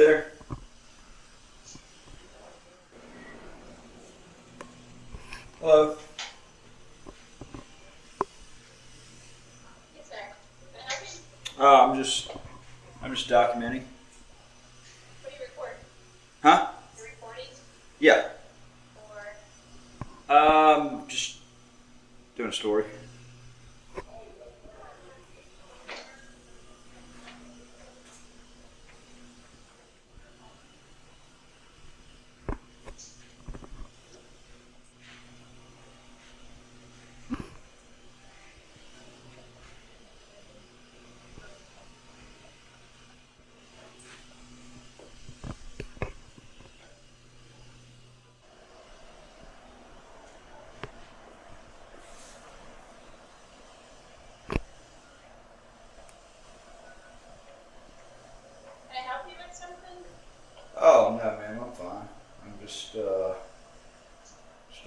there. Hello. Yes, sir. Can I help you? I'm just documenting. What are you recording? Huh? You're recording? Yeah. Or Just doing a story. can I help you with something? Oh no, ma'am, I'm fine. I'm just doing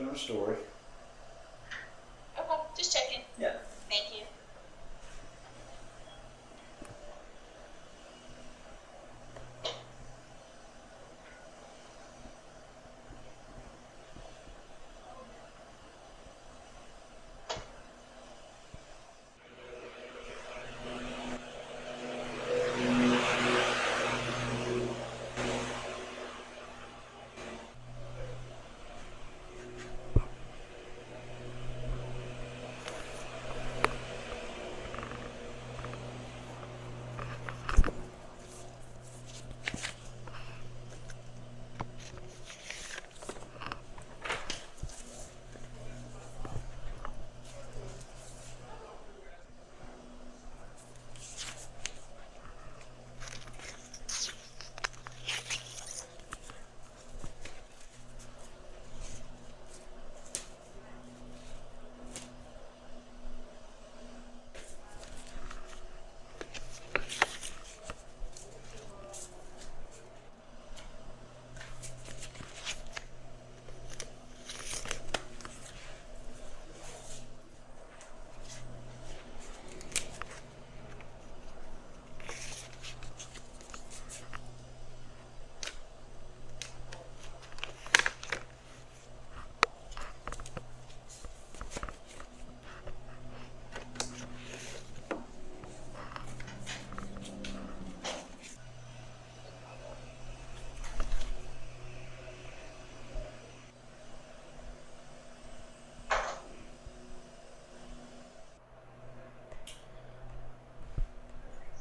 a story. Okay, just checking. Yeah. Thank you.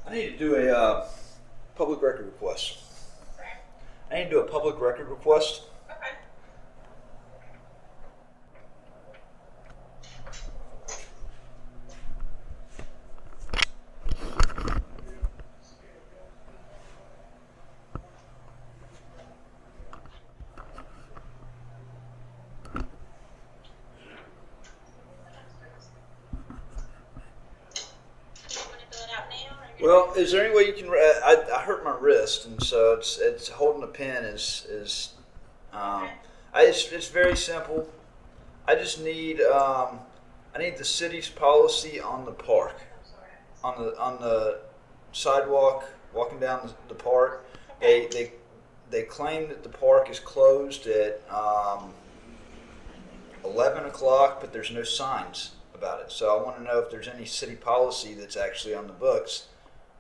I need to do a public record request. Okay. I need to do a public record request. Okay. You want to fill it out now? Or you're Well, is there any way you can? I hurt my wrist, and so it's holding a pen is. Okay. It's very simple. I just need I need the city's policy on the park, on the sidewalk walking down the park. They claim that the park is closed at 11 o'clock, but there's no signs about it. So I want to know if there's any city policy that's actually on the books.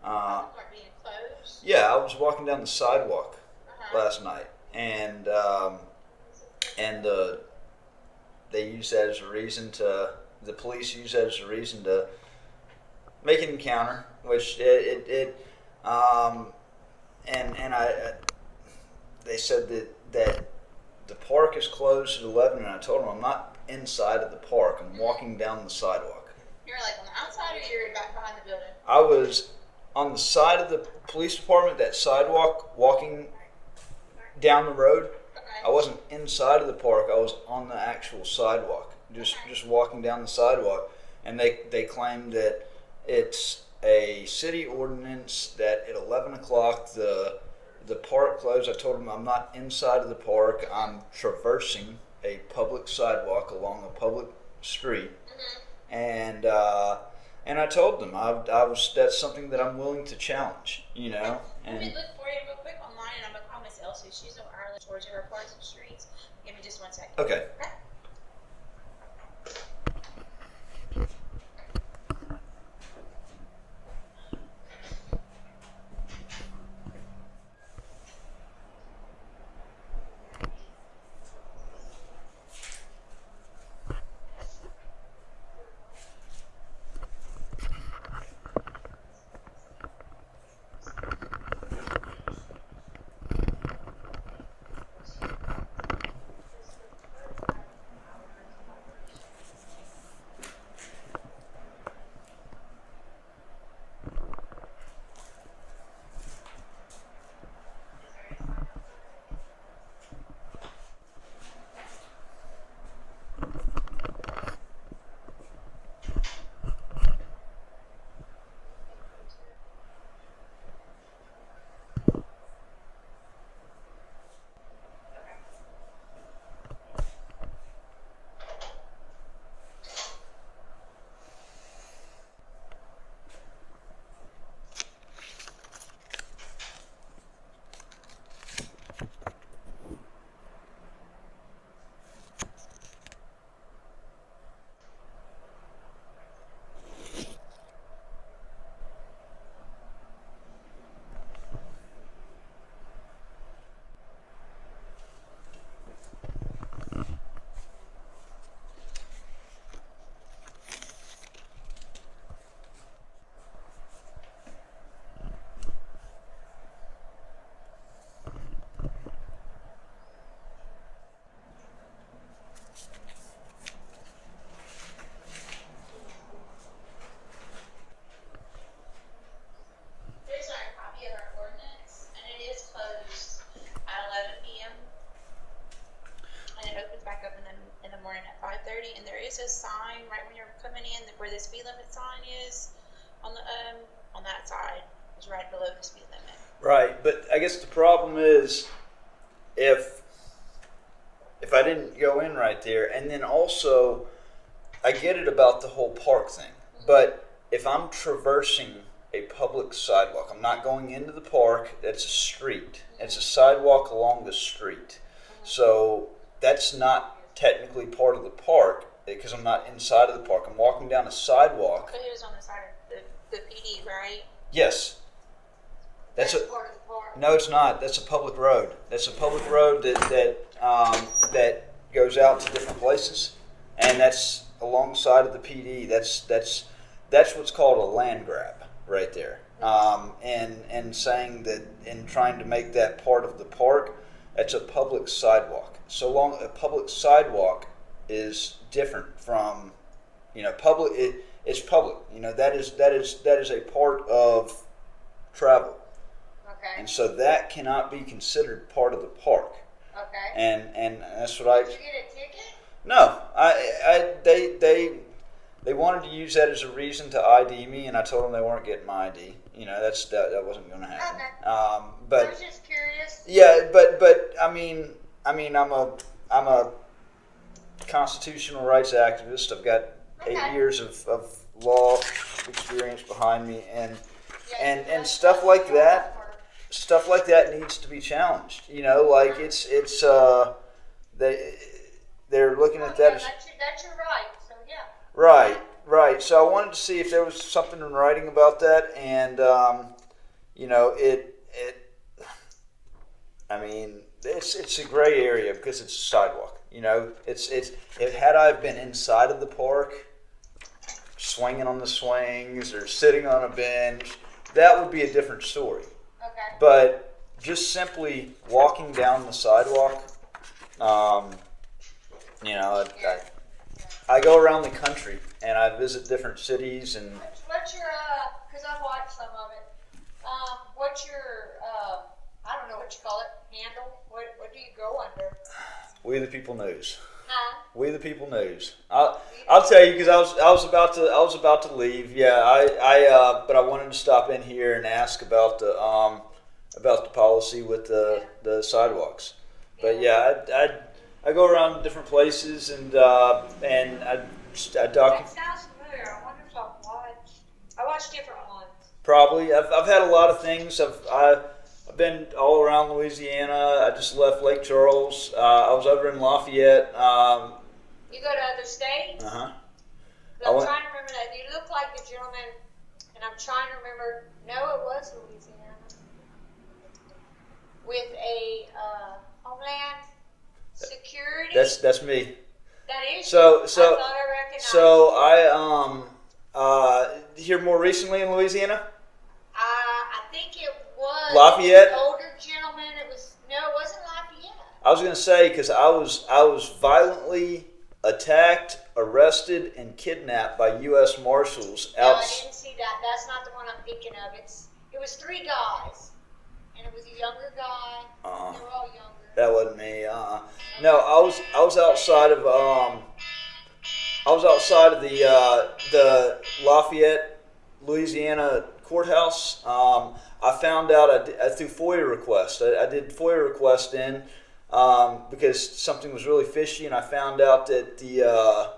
Are being closed? Yeah, I was walking down the sidewalk Uh-huh. last night, and they use that as a reason to. The police use that as a reason to make an encounter, which and they said that the park is closed at 11, and I told them I'm not inside of the park. I'm walking down the sidewalk. You're like on the outside or you're back behind the building? I was on the side of the police department, that sidewalk, walking down the road. I Okay. wasn't inside of the park. I was on the actual sidewalk, just walking down the sidewalk. And they claimed that it's a city ordinance that at 11 o'clock the park closed. I told them I'm not inside of the park. I'm traversing a public sidewalk along a public street, Mm-hmm. and I told them I was that's something that I'm willing to challenge. You know, Let me and look for you real quick online and policy. She's on Ireland, Georgia, or parts of streets. Give me just 1 second. Okay. Here's our copy of our ordinance, and it is closed at 11 p.m. and it opens back up in the morning at 5:30. And there is a sign right when you're coming in where the speed limit sign is on that side. It's right below the speed limit. Right, but I guess the problem is if I didn't go in right there, and then also I get it about the whole park thing, but if I'm traversing a public sidewalk, I'm not going into the park. That's a street. It's a sidewalk along the street, so that's not technically part of the park because I'm not inside of the park. I'm walking down a sidewalk. But it is on the side of the PD, right? Yes. That's a part of the park. no, it's not. That's a public road. That's a public road that goes out to different places, and that's alongside of the PD. That's what's called a land grab right there. And saying that and trying to make that part of the park, that's a public sidewalk. So long a public sidewalk is different from, public. It's public. That is a part of travel. Okay. And so that cannot be considered part of the park. Okay. And that's what I. Did you get a ticket? No, they wanted to use that as a reason to ID me, and I told them they weren't getting my ID. That wasn't going to happen. Okay. But I was just curious. yeah, but I mean, I'm a constitutional rights activist. I've got 8 years of law experience behind me, and stuff like that. Stuff like that needs to be challenged. Like they're looking at that as That's your right. So yeah. right. So I wanted to see if there was something in writing about that, and it's a gray area because it's a sidewalk. Had I been inside of the park, swinging on the swings or sitting on a bench, that would be a different story. Okay. But just simply walking down the sidewalk, I go around the country and I visit different cities and. What's your because I watched some of it. What's your I don't know what you call it, handle? What do you go under? We the People News. Huh? We the People News. I'll tell you because I was about to leave. Yeah, but I wanted to stop in here and ask about the policy with the sidewalks. But yeah, I go around different places and I document. That sounds familiar. I wonder if I watched different ones. Probably. I've had a lot of things. I've I've been all around Louisiana. I just left Lake Charles. I was over in Lafayette. You go to other states? Uh-huh. I'm trying to remember that. You look like the gentleman, and I'm trying to remember. No, it was Louisiana. With a Homeland Security. That's me. That is. So I thought I recognized. So I here more recently in Louisiana. I think it was Lafayette. An older gentleman. It wasn't Lafayette. I was gonna say because I was violently attacked, arrested, and kidnapped by U.S. Marshals No, out. I didn't see that. That's not the one I'm thinking of. It was 3 guys, and it was a younger guy. They were all younger. That wasn't me. No, I was outside of the Lafayette, Louisiana courthouse. I found out through FOIA request. I did FOIA request in because something was really fishy, and I found out that the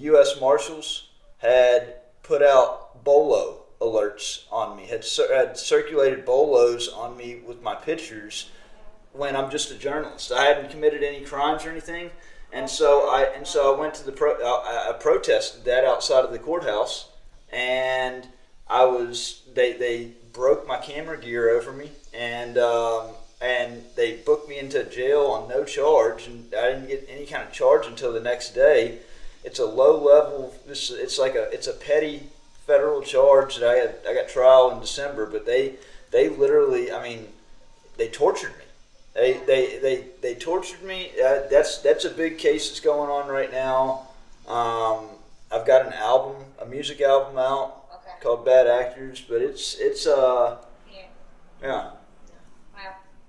U.S. Marshals had put out BOLO alerts on me. Had circulated BOLOs on me with my pictures when I'm just a journalist. I hadn't committed any crimes or anything, and so I went to I protested that outside of the courthouse, and they broke my camera gear over me, and they booked me into jail on no charge, and I didn't get any kind of charge until the next day. It's a low level. It's a petty federal charge that I got trial in December, but they literally, they tortured me. They tortured me. That's a big case that's going on right now. I've got a music album out called Bad Actors, but it's yeah. Wow.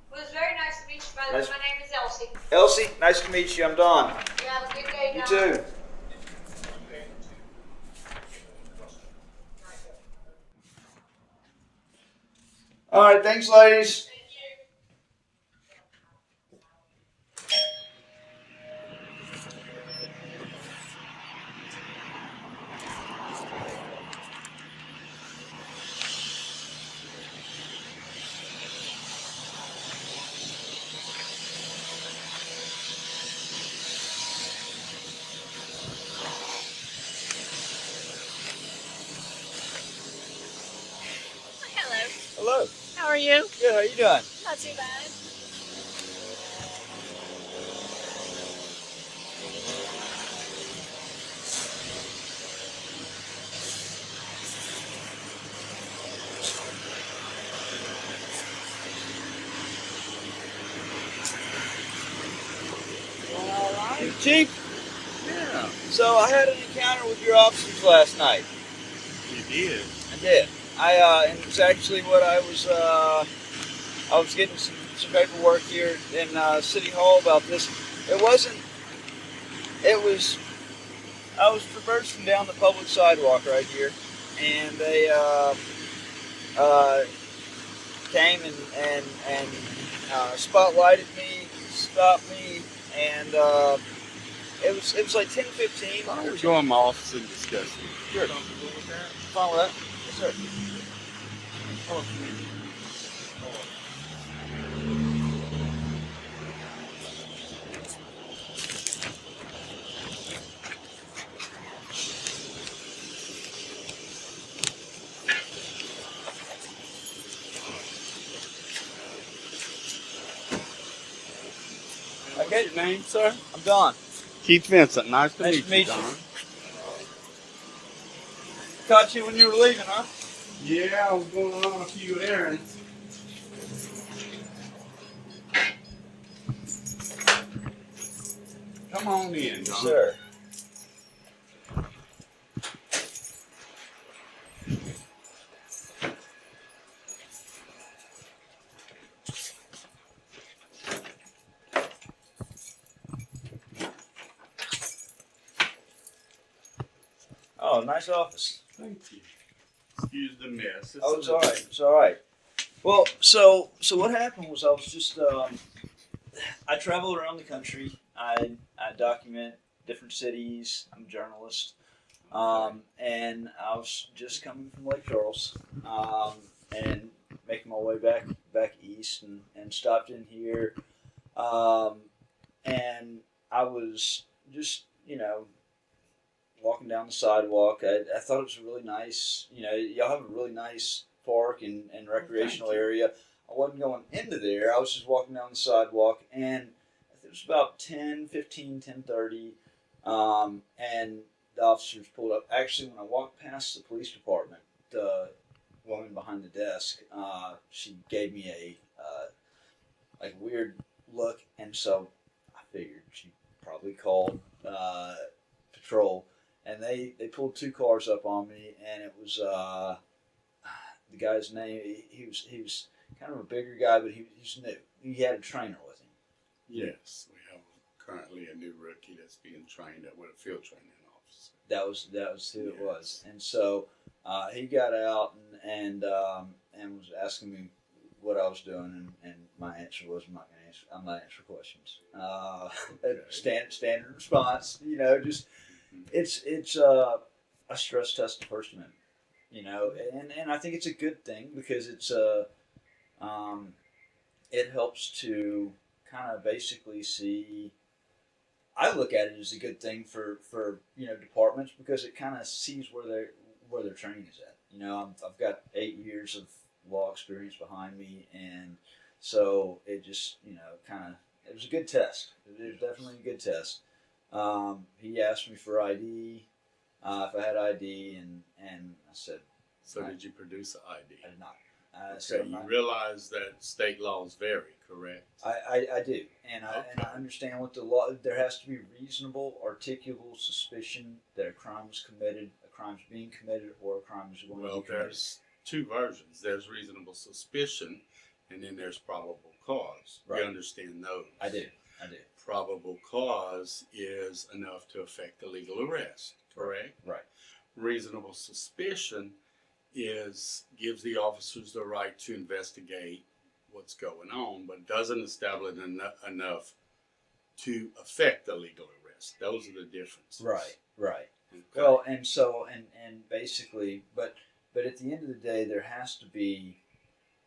Well, it was very nice to meet you, by the way. My name is Elsie. Elsie, nice to meet you. I'm Don. You have a good day, You Don. too. All right, thanks, ladies. Hello. Hello. How are you? Good. How you doing? Not too bad. All right, Chief. Yeah. So I had an encounter with your officers last night. You did? I did. And it was actually what I was getting some paperwork here in City Hall about this. I was traversing down the public sidewalk right here, and they came and spotlighted me, stopped me, and it was like 10:15. Why don't we go in my office and discuss it? Sure. Comfortable with that? Fine with that? Yes, sir. What's your name, sir? I'm Don. Keith Vincent. Nice to Nice meet to meet you, you. Don. Caught you when you were leaving, huh? Yeah, I was going on a few errands. Come on in, Don. Sir. Oh, nice office. Thank you. Excuse the mess. Oh, it's all right. It's all right. Well, so what happened was I was just I travel around the country. I document different cities. I'm a journalist, and I was just coming from Lake Charles and making my way back back east and stopped in here. And I was just, walking down the sidewalk. I thought it was really nice. Y'all have a really nice park and recreational you. area. I wasn't going into there. I was just walking down the sidewalk, and it was about 10:30, and the officers pulled up. Actually, when I walked past the police department, the woman behind the desk, she gave me a like weird look, and so I figured she probably called patrol, and they pulled two cars up on me, and it was the guy's name. He was kind of a bigger guy, but he's new. He had a trainer with him. Yes, we have currently a new rookie that's being trained with a field training officer. That was who it was, and so he got out and was asking me what I was doing, and my answer was I'm not answering questions. Standard response, just it's a stress test the First Amendment, and I think it's a good thing because it's it helps to kind of basically see. I look at it as a good thing for departments because it kind of sees where their training is at. I've got 8 years of law experience behind me, and so it just it was a good test. It was definitely a good test. He asked me for ID, if I had ID, and I said. So did you produce an ID? I did not. So you realize that state laws vary, correct? I do, and I understand what the law. There has to be reasonable, articulable suspicion that a crime was committed, a crime's being committed, or a crime is going to be committed. Well, there's two versions. There's reasonable suspicion, and then there's probable cause. Right. You understand those? I do. Probable cause is enough to affect the legal arrest, correct? Right. Reasonable suspicion gives the officers the right to investigate what's going on, but doesn't establish enough to affect the legal arrest. Those are the differences. Right. Okay. Well, and so and basically, but at the end of the day, there has to be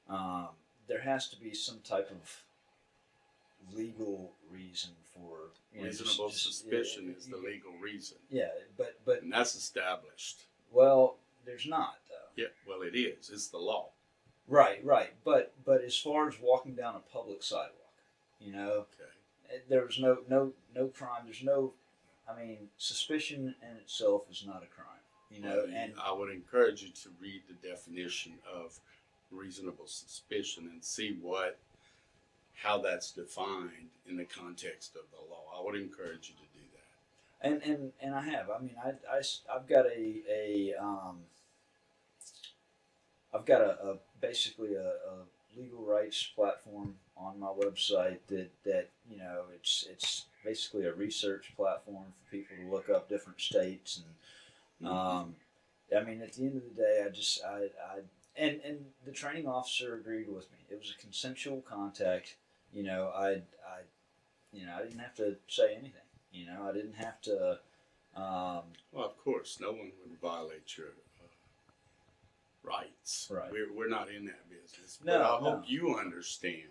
some type of legal reason for reasonable suspicion is the legal reason. Yeah, but And that's established. well, there's not though. Yeah, well, it is. It's the law. Right. But as far as walking down a public sidewalk, Okay. there was no crime. There's no, suspicion in itself is not a crime. Well, And I would encourage you to read the definition of reasonable suspicion and see how that's defined in the context of the law. I would encourage you to do that. and I have. I've got a basically a legal rights platform on my website that it's basically a research platform for people to look up different states and at the end of the day and the training officer agreed with me. It was a consensual contact. I didn't have to say anything. I didn't have to. Well, of course, no one would violate your rights. Right. We're not in that business. No, But I no. hope you understand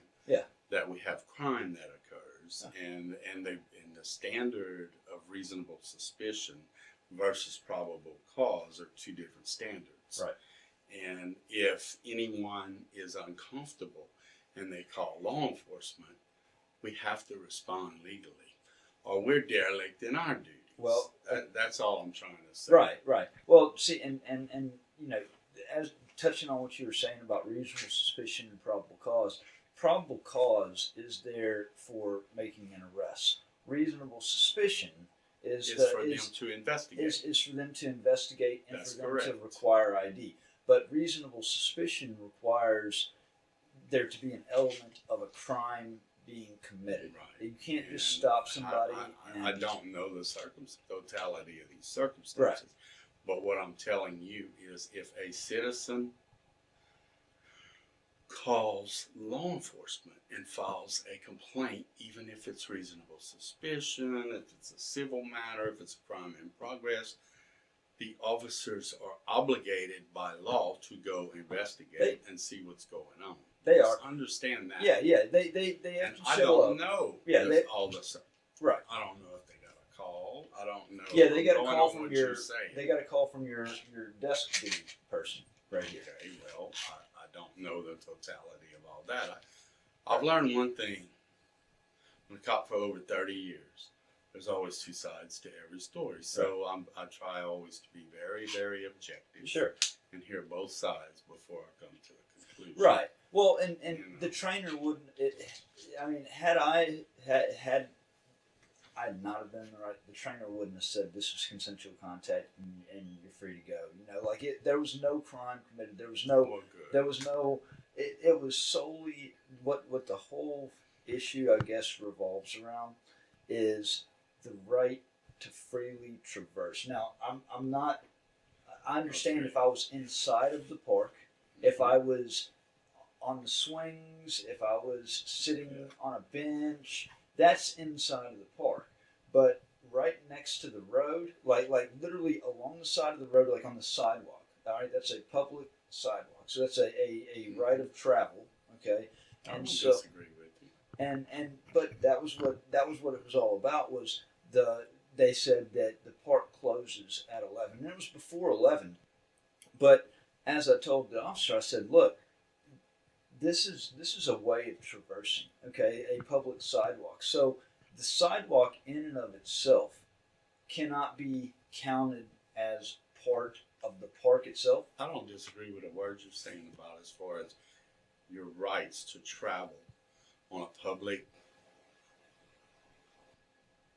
that we have crime that occurs, and the standard of reasonable suspicion versus probable cause are two different standards. Right. And if anyone is uncomfortable and they call law enforcement, we have to respond legally, or we're derelict in our duties. Well, that's all I'm trying to say. Right. Well, see, and as touching on what you were saying about reasonable suspicion and probable cause is there for making an arrest. Reasonable suspicion is for them to investigate. Is for them to investigate and That's for them correct. to require ID. But reasonable suspicion requires there to be an element of a crime being committed. Right. You can't And just stop somebody. I don't know the totality of these circumstances. Right. But what I'm telling you is if a citizen calls law enforcement and files a complaint, even if it's reasonable suspicion, if it's a civil matter, if it's a crime in progress, the officers are obligated by law to go investigate and see what's going on. They are. Understand that. Yeah, yeah. They have And to I show don't up. know. Yeah, if they- all this. Right. I don't know if they got a call. I don't know. Yeah, they got a Going call on from what your. you're saying. They got a call from your desk duty person right here. Okay, well, I don't know the totality of all that. I've learned one thing. I'm a cop for over 30 years. There's always two sides to every story. So I try always to be very, very objective. Sure. And hear both sides before I come to a conclusion. Right. Well, and You know. the trainer wouldn't. I mean, had I had I'd not have been right, the trainer wouldn't have said this was consensual contact and you're free to go. You know, like there was no crime committed. There was no. Well, good. There was no. It was solely what the whole issue, I guess, revolves around is the right to freely traverse. Now, I'm not. I understand Okay. if I was inside of the park, if I was on the swings, if I was sitting on a bench, that's inside of the park. But right next to the road, like literally along the side of the road, like on the sidewalk. All right, that's a public sidewalk, so that's a right of travel. Okay, I don't and so disagree with you. but that was what it was all about. Was they said that the park closes at 11, and it was before 11. But as I told the officer, I said, look, this is a way of traversing, okay, a public sidewalk. So the sidewalk in and of itself cannot be counted as part of the park itself. I don't disagree with the words you're saying about as far as your rights to travel on a public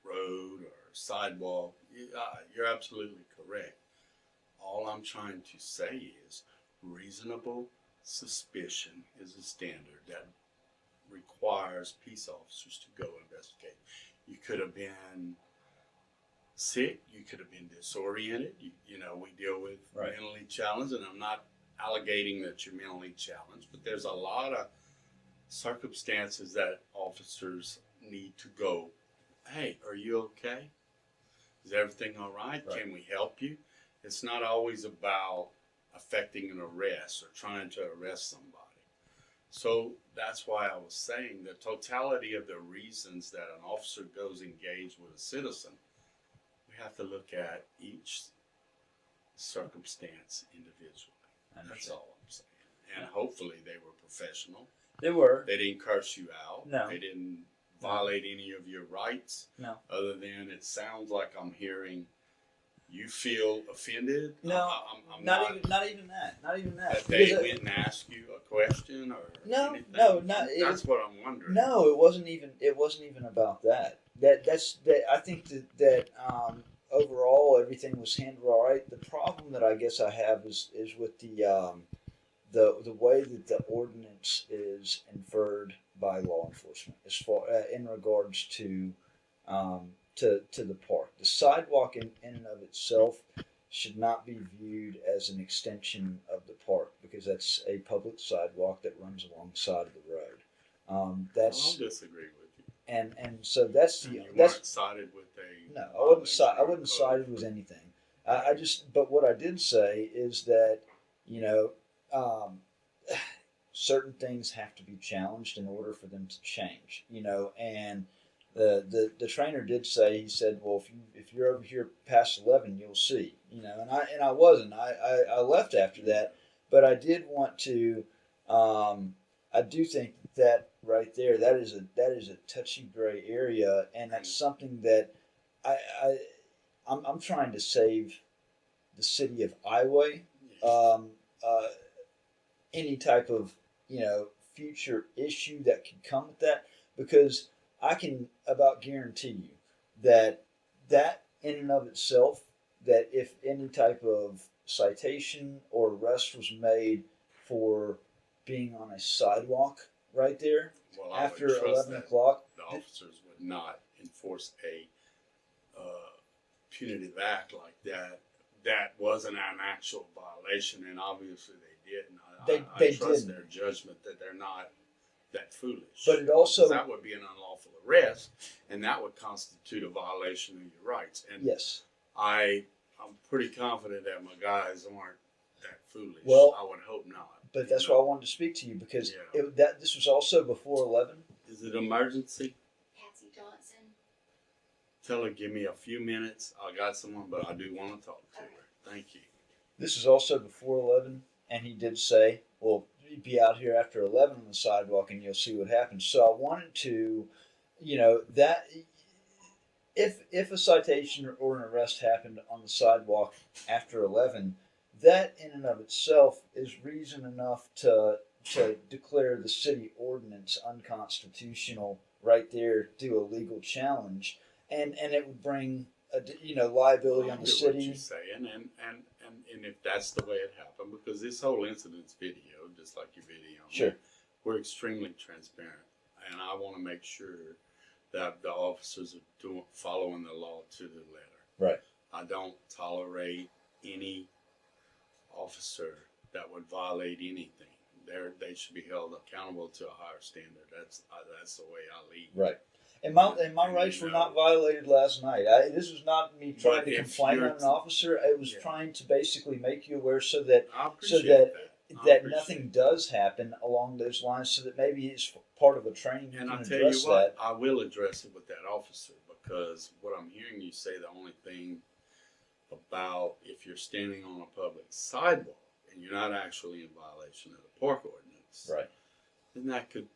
road or sidewalk. You're absolutely correct. All I'm trying to say is reasonable suspicion is a standard that requires peace officers to go investigate. You could have been sick, you could have been disoriented. You know, we deal with Right. mentally challenged, and I'm not allegating that you're mentally challenged, but there's a lot of circumstances that officers need to go, hey, are you okay? Is everything all right? Right. Can we help you? It's not always about affecting an arrest or trying to arrest somebody. So that's why I was saying the totality of the reasons that an officer goes engaged with a citizen, we have to look at each circumstance individually. I That's understand. all I'm saying. And hopefully they were professional. They were. They didn't curse you out. No. They didn't violate any of your rights. No. Other than it sounds like I'm hearing you feel offended. No, I'm not even that. Not even that. that they Because I- went and asked you a question or No, anything. no, not- it That's was- what I'm wondering. No, it wasn't even about that. That I think that overall everything was handled all right. The problem that I guess I have is with the way that the ordinance is inferred by law enforcement as far in regards to the park. The sidewalk in and of itself should not be viewed as an extension of the park because that's a public sidewalk that runs alongside of the road. I'll That's disagree with you. and so that's You that's weren't sided with a no, I wouldn't violation I of wouldn't code. side with anything. I just but what I did say is that you know certain things have to be challenged in order for them to change. You know, and the trainer did say, he said, well, if you're over here past 11, you'll see. You know, and I wasn't. I left after that, but I did want to. I do think that right there, that is a touchy gray area, and that's something that I'm trying to save the city of Iowa. Any type of future issue that could come with that, because I can about guarantee you that in and of itself, that if any type of citation or arrest was made for being on a sidewalk right there Well, I would after trust 11 that o'clock, the officers would not enforce a punitive act like that. That wasn't an actual violation, and obviously they didn't. They I trust didn't. their judgment that they're not that foolish. But it also- Because that would be an unlawful arrest, and that would constitute a violation of your rights. And yes. I'm pretty confident that my guys aren't that foolish. Well- I would hope not. but that's why I wanted to speak to you because Yeah. this was also before 11. Is it emergency? Patsy Johnson. Tell her, give me a few minutes. I got someone, but I do want to talk to her. Thank you. This is also before 11, and he did say, well, be out here after 11 on the sidewalk and you'll see what happens. So I wanted to, that if a citation or an arrest happened on the sidewalk after 11, that in and of itself is reason enough to declare the city ordinance unconstitutional right there, do a legal challenge, and it would bring liability I on the hear city. what you're saying, and if that's the way it happened, because this whole incident's video, just like your video, Sure. we're extremely transparent, and I want to make sure that the officers are following the law to the letter. Right. I don't tolerate any officer that would violate anything. They should be held accountable to a higher standard. That's the way I lead. Right. And my rights were not violated last night. This was not me trying to complain on an officer. It was trying to basically make you aware so that I appreciate that. that nothing does happen along those lines, so that maybe it's part of a training you And can I tell address you what, that. I will address it with that officer, because what I'm hearing you say, the only thing about if you're standing on a public sidewalk and you're not actually in violation of the park ordinance, Right. then that could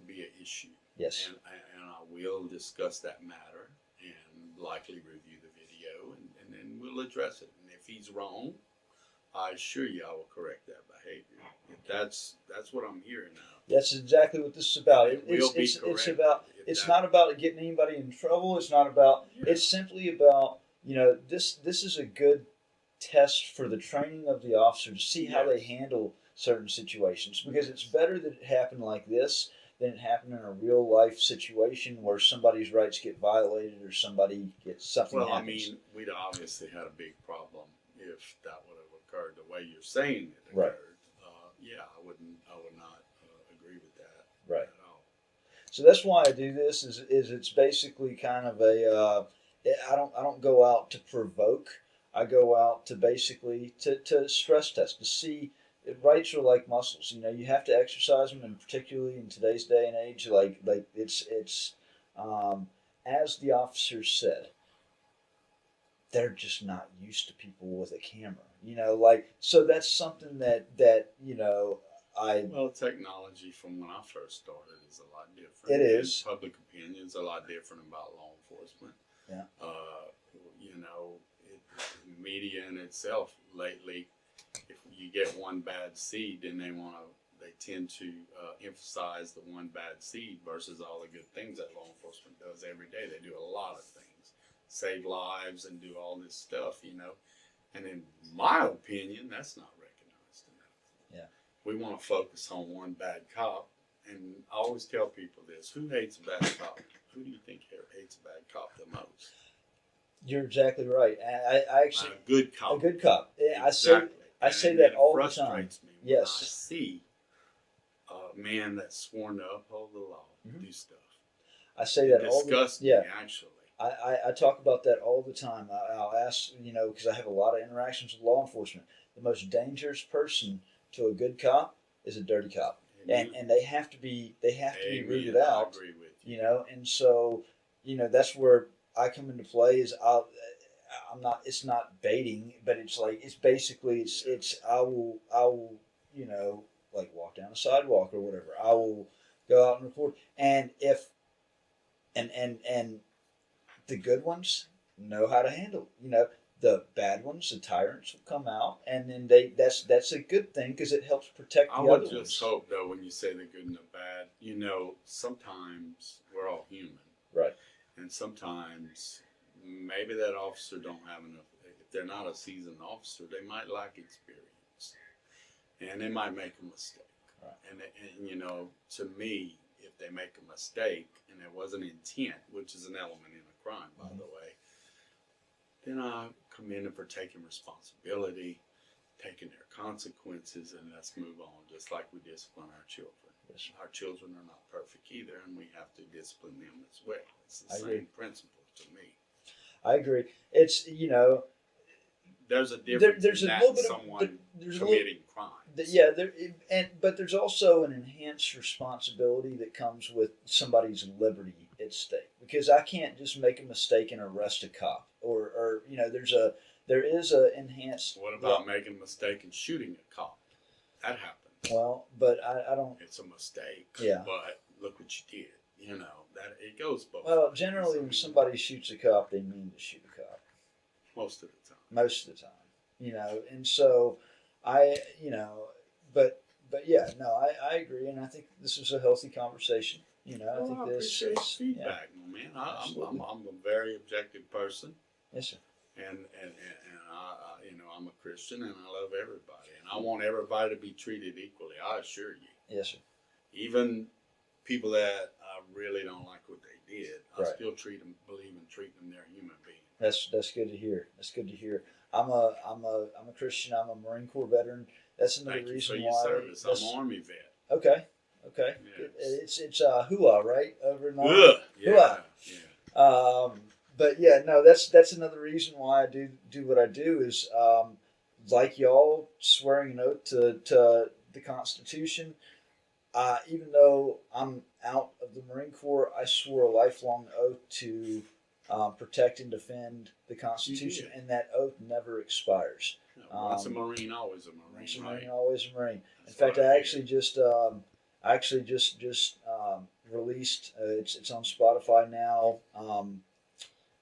be an issue. Yes. And I will discuss that matter and likely review the video, and then we'll address it. And if he's wrong, I assure you I will correct that behavior. If that's what I'm hearing now. That's exactly what this is about. It's corrected. about. It's not about getting anybody in trouble. It's not about. Yeah. It's simply about. This is a good test for the training of the officer to see how they handle certain situations, because it's better that it happened like this than it happened in a real life situation where somebody's rights get violated or somebody gets something Well, happens. I mean, we'd obviously had a big problem if that would have occurred the way you're saying it occurred. Right. I would not agree with that Right. at all. So that's why I do this. Is it's basically kind of a. I don't go out to provoke. I go out to basically to stress test to see. Rights are like muscles. You have to exercise them, and particularly in today's day and age, like it's as the officer said, they're just not used to people with a camera. So that's something that Well, technology from when I first started is a lot different. It is. And public opinion is a lot different about law enforcement. Yeah. The media in itself lately, if you get one bad seed, then they tend to emphasize the one bad seed versus all the good things that law enforcement does every day. They do a lot of things, save lives and do all this stuff, And in my opinion, that's not recognized enough. Yeah. We want to focus on one bad cop, and I always tell people this: who hates a bad cop? Who do you think hates a bad cop the most? you're exactly right. I actually A good cop. a good cop. Exactly. I say And that it all the time. frustrates me when Yes. I see a man that's sworn to uphold the law Mhm. do stuff. I say It that all the disgusts me, yeah. actually. I talk about that all the time. I'll ask, because I have a lot of interactions with law enforcement. The most dangerous person to a good cop is a dirty cop, and they have to be Amen. rooted I out. agree with you. And so that's where I come into play. I'm not. It's not baiting, but it's like it's basically it's I will like walk down a sidewalk or whatever. I will go out and record, and if and the good ones know how to handle. The bad ones, the tyrants, will come out, and then that's a good thing because it helps protect the I other would just ones. hope, though, when you say the good and the bad, sometimes we're all human. Right. And sometimes maybe that officer don't have enough. If they're not a seasoned officer, they might lack experience, and they might make a mistake. Right. And to me, if they make a mistake and there was an intent, which is an element in a crime, by the way, then I commend them for taking responsibility, taking their consequences, and let's move on, just like we discipline our children. Yes. Our children are not perfect either, and we have to discipline them as well. It's the I same agree. principle to me. I agree. It's there's a difference there's in a that little and bit of someone there's committing crimes. yeah, but there's also an enhanced responsibility that comes with somebody's liberty at stake, because I can't just make a mistake and arrest a cop, or there is a enhanced. What about making a mistake and shooting a cop? That happens. Well, but I don't. It's a mistake. Yeah. But look what you did. You know, that it goes both Well, ways. generally, I when mean, somebody shoots a cop, they mean to shoot a cop. most of the time. Most of the time, and so I, but yeah, no, I agree, and I think this is a healthy conversation. I Well, think I this appreciate is feedback, my man. Absolutely. I'm a very objective person, Yes, sir. and I'm a Christian, and I love everybody, and I want everybody to be treated equally. I assure you. Yes, sir. Even people that I really don't like what they did, I Right. still believe in treating them. They're a human being. That's good to hear. That's good to hear. I'm a Christian. I'm a Marine Corps veteran. That's another Thank you for reason your why. service. I'm an Army vet. Okay. Yes. It's Hua, right, over in the Army? Ugh, Hua. yeah. But yeah, no, that's another reason why I do what I do is like y'all swearing an oath to the Constitution. Even though I'm out of the Marine Corps, I swore a lifelong oath to protect and defend the Constitution, and that oath never expires. No, once a Marine, always a Marine. Once a right? Marine, always a Marine. That's In fact, what I hear. actually just released. It's on Spotify now.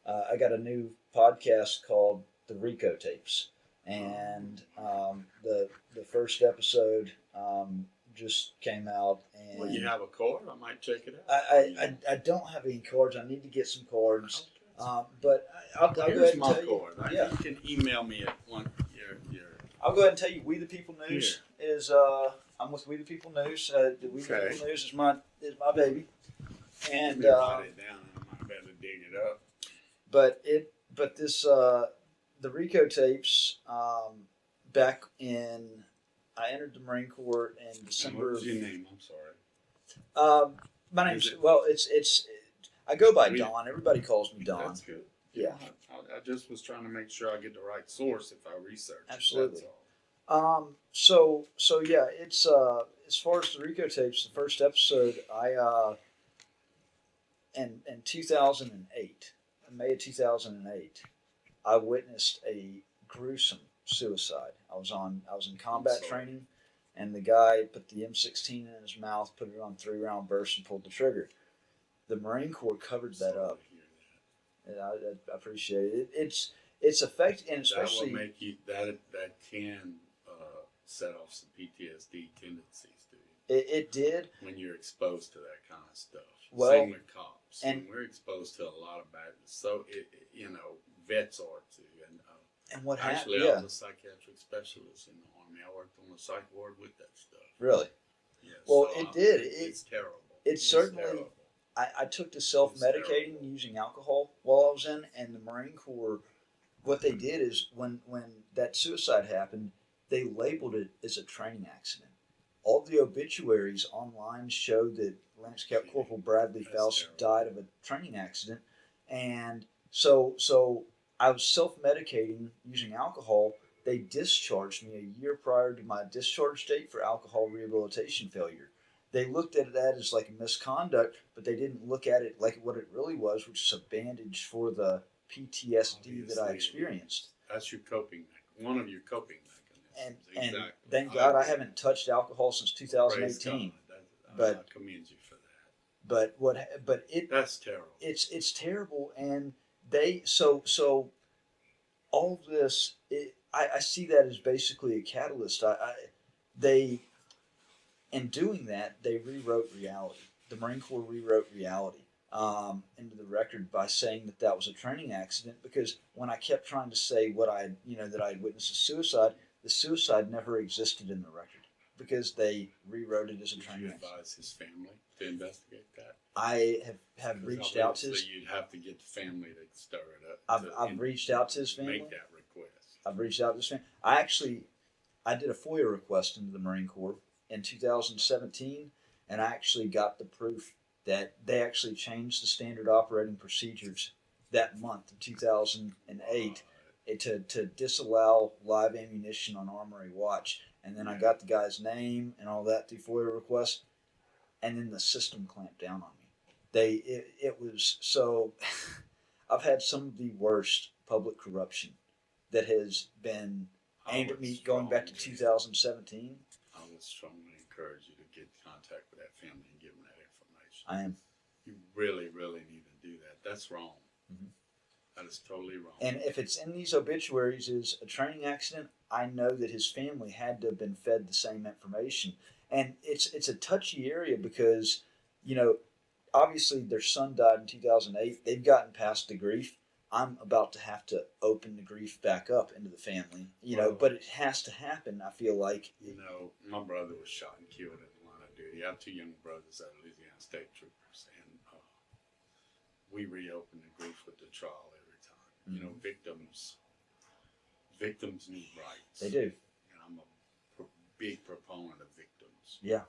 I got a new podcast called The Rico Tapes, and the first episode just came out. And Well, you have a card? I might check it out. I don't have any cards. I need to get some cards. But I'll go ahead Here's and my tell you. card. Yeah. You can email me at one. Your I'll go ahead and tell you. We the People News is. I'm with We the People News. The We the Okay. People News is my baby. And Let me write it down. I might better dig it up. but this the Rico tapes back in. I entered the Marine Corps in And December. what was your name? I'm sorry. My name's Is it- it's I go by We- Don. Everybody calls me Don. That's good. Yeah. I just was trying to make sure I get the right source if I research. Absolutely. It, that's all. So yeah, it's as far as the Rico tapes, the first episode in 2008, May of 2008, I witnessed a gruesome suicide. I was in combat sorry. training, and the guy put the M16 in his mouth, put it on 3-round burst, and pulled the trigger. The Marine Corps covered that Sorry up, to hear that. and I appreciate it. It's effective, and That especially will make you that can set off some PTSD tendencies, dude. it did. When you're exposed to that kind of stuff. Well, Same with cops. and- When we're exposed to a lot of bad, so vets are too. And what Actually, happened? I Yeah, was a psychiatric specialist in the Army. I worked on the psych ward with that stuff. really. Yeah, Well, so it did. It's terrible. It's certainly- terrible. I took to self-medicating terrible. using alcohol while I was in, and the Marine Corps, what they did is when that suicide happened, they labeled it as a training accident. All the obituaries online showed that Lance Corporal Bradley That's Faust terrible. died of a training accident, and so I was self-medicating using alcohol. They discharged me a year prior to my discharge date for alcohol rehabilitation failure. They looked at that as like a misconduct, but they didn't look at it like what it really was, which is a bandage for the PTSD that I Obviously, experienced. That's your coping, one of your coping And mechanisms. and thank God I haven't touched alcohol since Praise 2018. God. But- I commend you for that. But it That's terrible. it's terrible, and they so all of this. I see that as basically a catalyst. They in doing that they rewrote reality. The Marine Corps rewrote reality into the record by saying that was a training accident. Because when I kept trying to say what I that I had witnessed a suicide, the suicide never existed in the record because they rewrote it as a Did training you accident. advise his family to investigate that? I have 'Cause reached out to his. obviously you'd have to get the family to stir it up. I've reached out to his family. Make that request. I've reached out to his family. I did a FOIA request into the Marine Corps in 2017, and I actually got the proof that they actually changed the standard operating procedures that month of 2008 to disallow live ammunition on Armory Watch. And then I got the guy's name and all that through FOIA requests, and then the system clamped down on me. It was so. I've had some of the worst public corruption that has been aimed at me going back to 2017. I would strongly encourage you to get in contact with that family and give them that information. I am. You really, really need to do that. That's wrong. Mhm. That is totally wrong. And if it's in these obituaries as a training accident, I know that his family had to have been fed the same information. And it's a touchy area because, you know, obviously their son died in 2008. They've gotten past the grief. I'm about to have to open the grief back up into the family, you know, but it has to happen. I feel like, You know, my brother was shot and killed in the line of duty. I have two younger brothers that are Louisiana State Troopers, and we reopen the grief with the trial every time. You know, victims need rights. they do. And I'm a big proponent of victims. Yeah.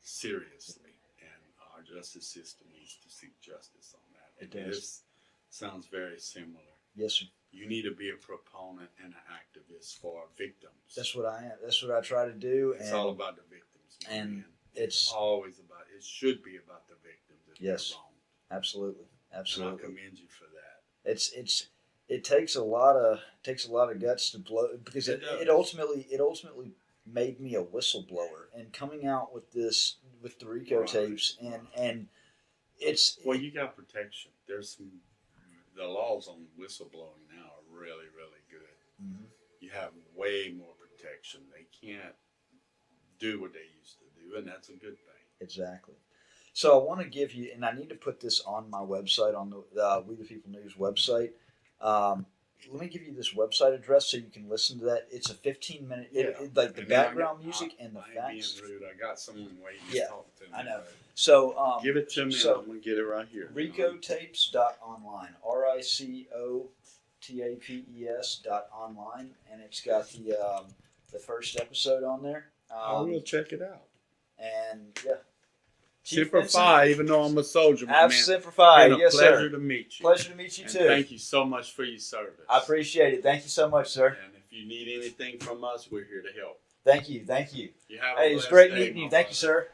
Seriously, and our justice system needs to seek justice on that. It And does. this sounds very similar. Yes, sir. You need to be a proponent and an activist for victims. That's what I am. That's what I try to do. It's and all about the victims. and man. it's always about. It should be about the victims. If Yes. they're wrong. absolutely, And I absolutely. commend you for that. It takes a lot of guts to blow, because It does. it ultimately made me a whistleblower, and coming out with the RICO Right. tapes and it's Well, you got protection. There's the laws on whistleblowing now are really, really good. Mhm. You have way more protection. They can't do what they used to do, and that's a good thing. Exactly. So I want to give you, and I need to put this on my website, on the We the People News website. Let me give you this website address so you can listen to that. It's a 15-minute, like the And then background I music and the I ain't facts. being rude. I got someone waiting Yeah, to talk to me. I know. but So Give it to me. so- and I'm gonna get it right here. RICOtapes.online, RICOTAPES.online, and it's got the first episode on there. I will check it out. And yeah, Semper Fi, even though I'm a soldier, my man. Semper Fi, Been a yes pleasure sir. to meet you. Pleasure to meet you And too. thank you so much for your service. I appreciate it. Thank you so much, sir. And if you need anything from us, we're here to help. Thank you. You have a Hey, it was blessed great day, meeting my you. Thank you, brother. sir.